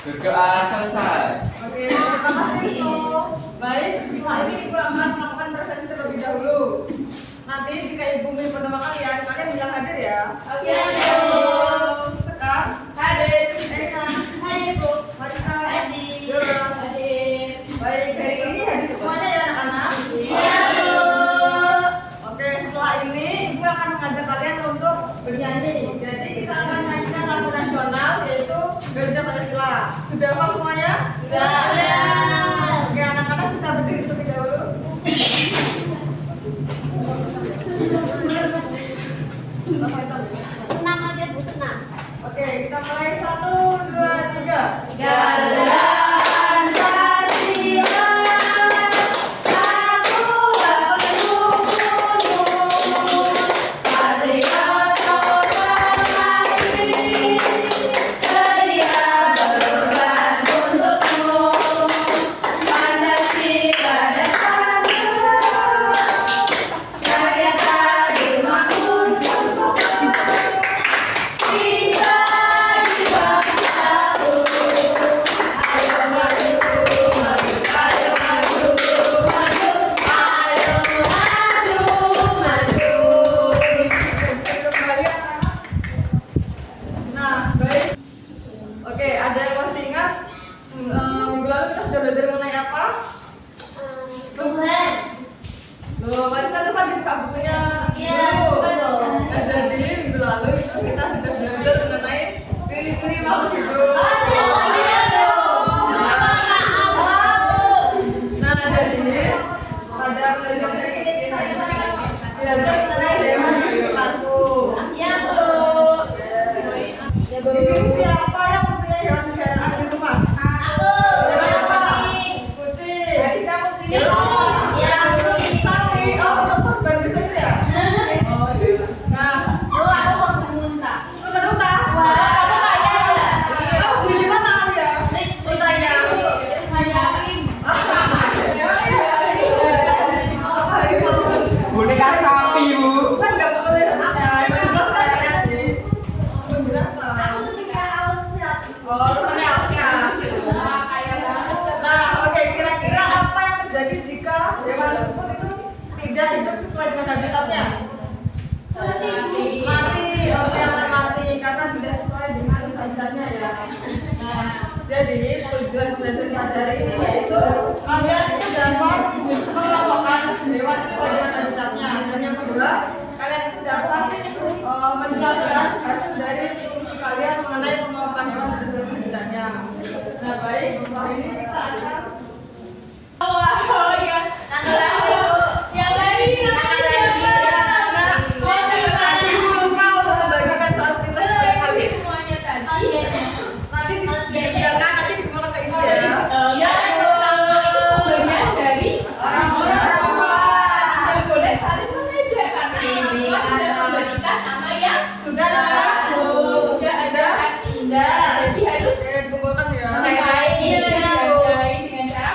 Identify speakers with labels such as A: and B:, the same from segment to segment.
A: Berdoa selesai.
B: Oke, terima kasih So. Baik, setelah ini Ibu akan melakukan prosesi terlebih dahulu. Nanti jika Ibu bertemu kalian bilang hadir ya.
C: Oke.
B: Sekar,
C: Hadir.
B: Eka,
C: Hadir, Bu.
B: Marisa,
C: Hadir.
B: Dora.
C: Hadir.
B: Baik, hari ini hadir semuanya ya anak-anak.
C: Iya, Bu.
B: Oke, setelah ini Ibu akan mengajak kalian untuk bernyanyi. Jadi kita akan menyanyikan lagu nasional yaitu Garuda Pancasila. Sudah hafal semuanya?
C: Sudah.
B: Oke, anak-anak bisa berdiri terlebih dahulu.
C: Senam aja, Bu, senam.
B: Oke, kita mulai 1, 2, 3.
C: Garuda Pancasila, akulah pendukungmu, patriot proklamasi, sedia berkorban untukmu. Pancasila dasarnya, rakyat adil makmur, kita di bangsaku. Ayo maju, maju, ayo maju, maju, ayo maju, maju.
B: Kembali anak-anak. Nah, baik. Oke, ada yang masih ingat minggu lalu kita sudah belajar mengenai apa?
C: Tuhan.
B: Loh, masih kan lupa dibuka bukunya
C: Iya,
B: dulu.
C: buka dong.
B: Nah, jadi minggu lalu itu kita sudah belajar mengenai ciri-ciri makhluk hidup.
C: Iya dong.
B: Nah, jadi pada pelajaran ini kita akan belajar mengenai hewan hidup berlaku.
C: Iya, Bu.
B: Di sini siapa yang mempunyai hewan peliharaan di rumah?
C: Aku.
B: Hewan apa?
C: Kucing.
B: Kucing. Kita mempunyai
C: Tikus. Iya, kucing.
B: sapi. Oh, betul, bagus itu ya. Oh, iya. Nah,
C: Bu, aku mau muntah.
B: sudah unta.
C: Wah, kamu kaya ya?
B: Oh, di mana kamu ya?
C: Rich,
B: Unta ya.
C: Hayarim.
B: Apa harimau?
A: Boneka sapi, Bu.
B: Kan nggak boleh ada. Yang jelas kan ada di binatang.
C: Aku tuh pikir awal siap.
B: Oh, temannya Alsia. Nah, oke, kira-kira apa yang terjadi jika hewan tersebut itu tidak hidup sesuai dengan habitatnya? Mati, oke, akan mati karena tidak sesuai dengan habitatnya ya. Nah, jadi tujuan belajar pada hari ini yaitu kalian itu dapat mengelompokkan hewan sesuai dengan habitatnya. Dan yang kedua, kalian itu dapat menjelaskan hasil dari diskusi kalian mengenai pengelompokan hewan sesuai dengan habitatnya. Nah, baik, setelah ini kita akan
C: Oh ya, tanggal lahir. Yang lagi, yang lagi.
B: nanti Ibu lupa untuk membagikan soal pintar kepada kalian.
C: Semuanya tadi.
B: Nanti disediakan, nanti dibawa ke Ibu ya.
C: Ya, itu bagian dari orang-orang tua. Tidak boleh saling mengejek karena orang tua sudah memberikan nama yang
B: Sudah ada?
C: sudah ada indah. Jadi harus
B: Oke, kumpulkan ya.
C: menghargai dengan cara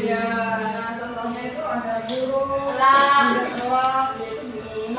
B: Iya, nah contohnya itu ada burung, ada telak, yaitu burung.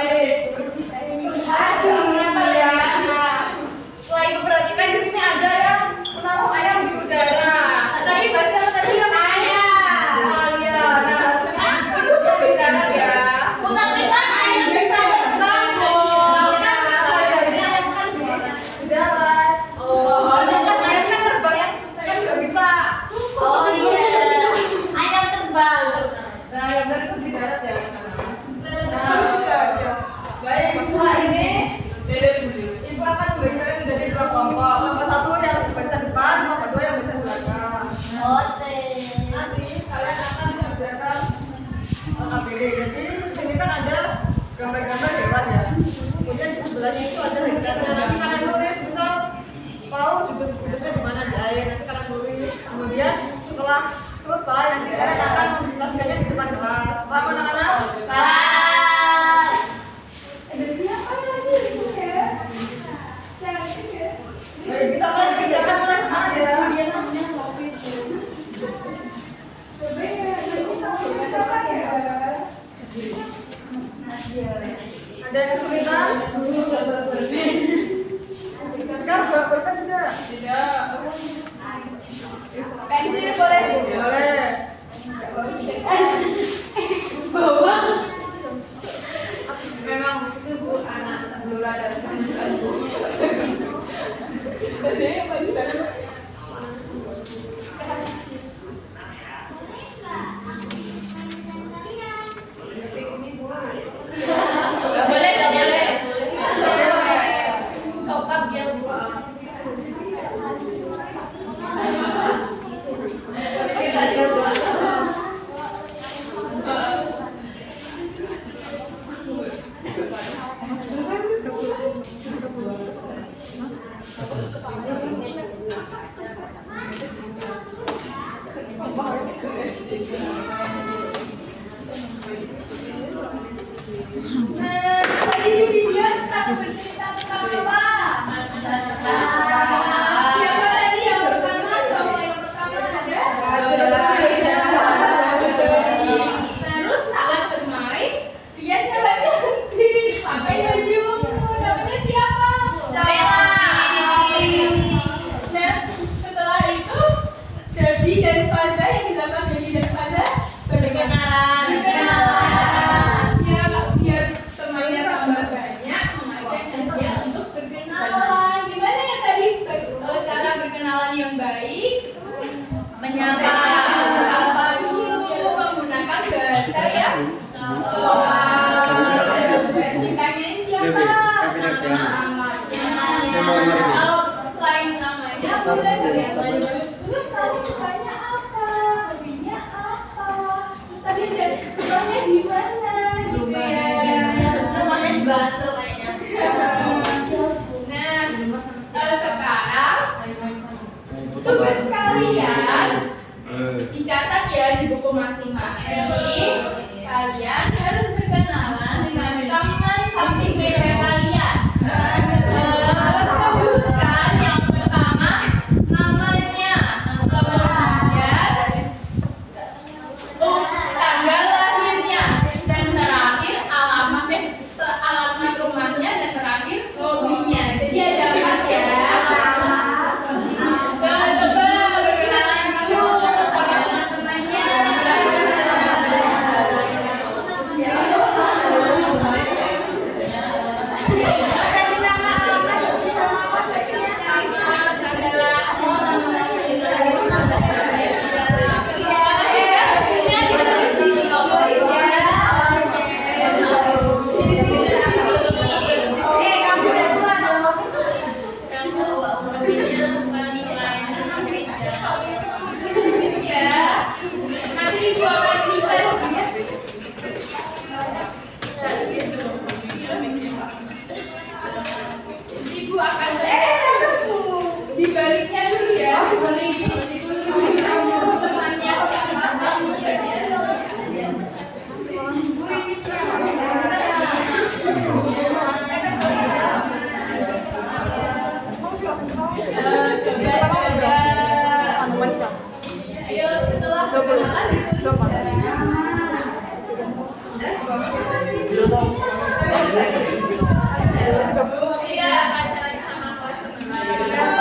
B: Oke, baik. Ternyata ya. Nah, setelah ibu perhatikan sebelahnya itu ada registrasinya. Nanti kalian tulis, misal tahu duduknya di mana di air, nanti kalian tulis. Kemudian setelah selesai, nanti kalian akan menjelaskannya di depan kelas. Paham anak-anak?
C: Kelas. Ada siapa lagi itu ya? Cantik ya.
B: Baik, bisa kalian kerjakan mulai sekarang ya.
C: Dia namanya Sophie itu. Coba ya, ini tahu siapa ya?
B: Ada yang kesulitan? Sekarang sudah berkas sudah?
C: Tidak. Pensil boleh?
B: Boleh.
C: Bawa. Memang itu bu anak Lura dan Kanjeng Bu. Jadi apa juga? Gak boleh, gak boleh. Sopan dia bu. Nah, tadi di video kita bercerita tentang apa? Siapa tadi yang pertama? Coba yang pertama ada. Terus sahabat bermain, dia cewek cantik, pakai baju ungu, namanya siapa? Nah, setelah itu Debbie dan Faza yang di belakang Debbie dan Faza berkenalan. Biar temannya tambah banyak, mengajak dia untuk berkenalan. Gimana ya tadi cara berkenalan yang baik? Menyapa dulu menggunakan bahasa yang ditanyain siapa, namanya. Kalau selain namanya, boleh kalian terus kamu sukanya apa, hobinya apa, terus tadi rumahnya di mana, gitu ya. Rumahnya di Bantul kayaknya. Nah, sekarang tugas kalian dicatat ya di buku masing-masing. Kalian harus berkenalan dengan teman samping meja kalian. Sebutkan yang pertama namanya, kemudian tanggal lahirnya, dan terakhir alamat rumahnya, dan terakhir hobinya. Jadi ada 4 ya. Coba berkenalan dulu sama teman-temannya. Nanti ibu akan cerita. Ibu akan dibaliknya dulu ya. Dibalik dulu temannya Ayo setelah perkenalan ditulis iya, pacaran sama kelas teman lain.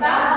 C: tahu